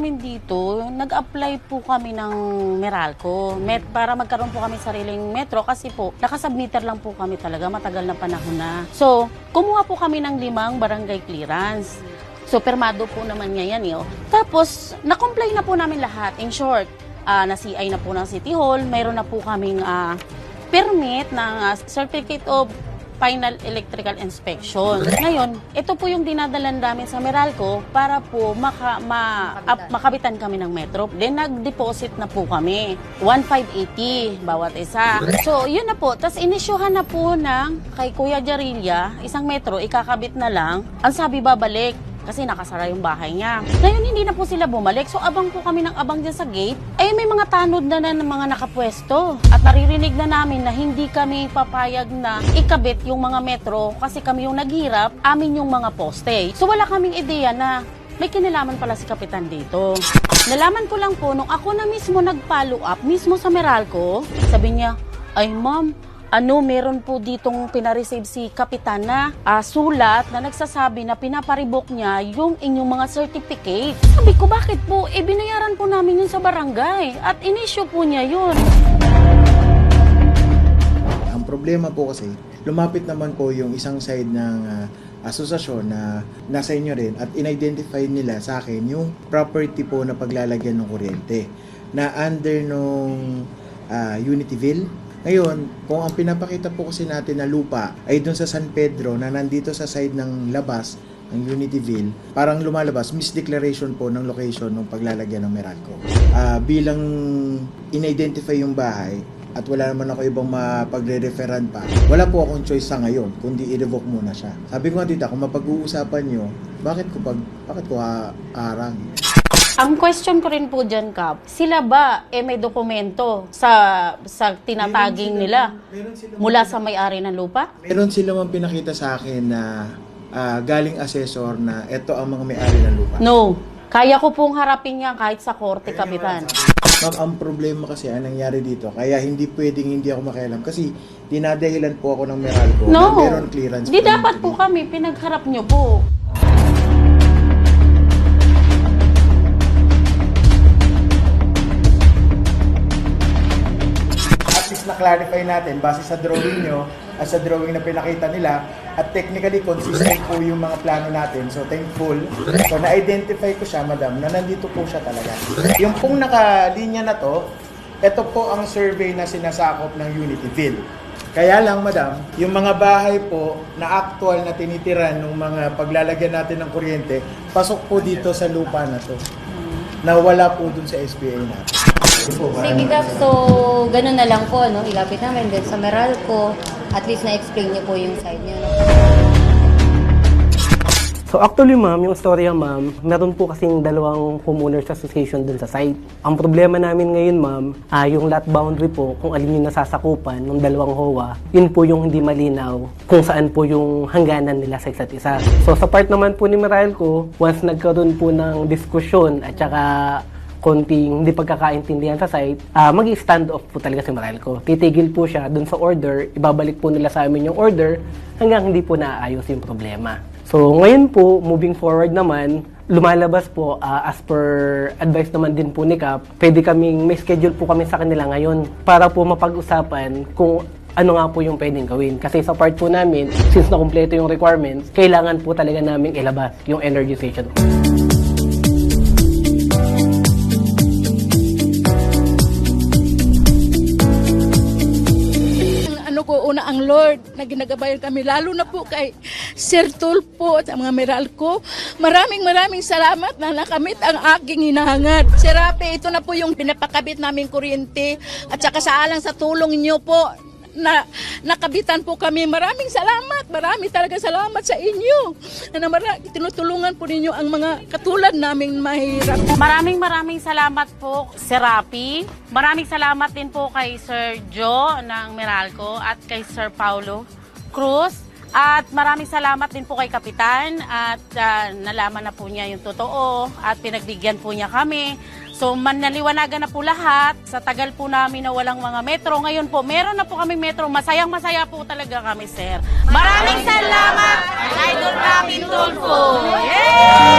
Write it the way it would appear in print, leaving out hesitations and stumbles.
namin dito, nag-apply po kami ng Meralco para magkaroon po kami sariling metro kasi po, nakasubmitter lang po kami talaga, matagal na panahon na. So, kumuha po kami ng 5 barangay clearance. So, permado po naman ngayon yun. Tapos, na-comply na po namin lahat. In short, na-CI na po ng City Hall, mayroon na po kaming permit ng Certificate of Final Electrical Inspection. Ngayon, ito po yung dinadalan namin sa Meralco para po makabitan kami ng metro. Then, nag-deposit na po kami. 1,580 bawat isa. So, yun na po. Tapos, inisyuhan na po ng kay Kuya Jarilla, isang metro, ikakabit na lang. Ang sabi, babalik. Kasi nakasara yung bahay niya. Ngayon, hindi na po sila bumalik. So, abang po kami ng abang dyan sa gate. Ay, may mga tanod na ng mga nakapwesto. At naririnig na namin na hindi kami papayag na ikabit yung mga metro kasi kami yung naghirap, amin yung mga poste. So, wala kaming ideya na may kinalaman pala si Kapitan dito. Nalaman ko lang po, nung ako na mismo nag-follow up, mismo sa Meralco, sabi niya, ay ma'am, meron po ditong pinareceive si Kapitan na sulat na nagsasabi na pinaparibok niya yung inyong mga certificate. Sabi ko, bakit po? Binayaran po namin yun sa barangay at in-issue po niya yun. Ang problema po kasi, lumapit naman po yung isang side ng asosasyon na nasa inyo rin at in-identify nila sa akin yung property po na paglalagyan ng kuryente na under nung Unityville. Ngayon, kung ang pinapakita po kasi natin na lupa ay doon sa San Pedro na nandito sa side ng labas ng Unityville, parang lumalabas misdeclaration po ng location ng paglalagyan ng Meralco. Bilang in-identify yung bahay at wala naman ako ibang mapagre-referan pa, wala po akong choice sa ngayon kundi i-revoke muna siya. Sabi ko nga tita, kung mapag-uusapan nyo, bakit ko haharang? Ang question ko rin po dyan, Kap, sila ba may dokumento sa tinataging nila mula sa may-ari ng lupa? Meron sila mang pinakita sa akin na galing assessor na ito ang mga may-ari ng lupa. No. Kaya ko pong harapin yan kahit sa korte, Kapitan. Ma'am, ang problema kasi ang nangyari dito, kaya hindi pwedeng hindi ako makialam kasi dinadahilan po ako ng Meralco na meron clearance. Di dapat po kami, pinagharap nyo po. Na-clarify natin base sa drawing nyo at sa drawing na pinakita nila at technically consistent po yung mga plano natin. So thankful. So na-identify ko siya, madam, na nandito po siya talaga. Yung pong nakalinya na to, ito po ang survey na sinasakop ng Unityville. Kaya lang, madam, yung mga bahay po na actual na tinitiran ng mga paglalagyan natin ng kuryente, pasok po dito sa lupa na to. Na wala po dun sa SPA natin. Sige, Kap. So, ganun na lang po, no? Ilapit namin din sa Meralco. At least na-explain niyo po yung side niyo, no? So actually ma'am, yung storya ma'am, meron po kasing dalawang homeowners association dun sa site. Ang problema namin ngayon ma'am, yung lot boundary po, kung alin yung nasasakupan ng dalawang HOA, yun po yung hindi malinaw kung saan po yung hangganan nila sa isa't isa. So sa part naman po ni Meralco, once nagkaroon po ng diskusyon at saka konting hindi pagkakaintindihan sa site, mag-stand off po talaga si Meralco. Titigil po siya dun sa order, ibabalik po nila sa amin yung order hanggang hindi po naaayos yung problema. So ngayon po, moving forward naman, lumalabas po as per advice naman din po ni Kap, pwede kaming, may schedule po kami sa kanila ngayon para po mapag-usapan kung ano nga po yung pwedeng gawin. Kasi sa part po namin, since na-kompleto yung requirements, kailangan po talaga namin ilabas yung energization. Una ang Lord na ginagabayan kami, lalo na po kay Sir Tulfo at mga Meralco. Maraming salamat na nakamit ang aking hinahangad. Sir Rafi, ito na po yung pinapakabit namin kuryente at saka sa alang sa tulong niyo po na nakabitan po kami. Maraming salamat. Marami talaga salamat sa inyo. Na tinutulungan po ninyo ang mga katulad naming mahirap. Maraming salamat po, Sir Rafi. Maraming salamat din po kay Sir Joe ng Meralco at kay Sir Paulo Cruz. At maraming salamat din po kay Kapitan at nalaman na po niya yung totoo at pinagbigyan po niya kami. So, naliwanagan na po lahat. Sa tagal po namin na walang mga metro. Ngayon po, meron na po kami metro. Masayang-masaya po talaga kami, sir. Maraming salamat, Idol Rafi Tulfo! Yay!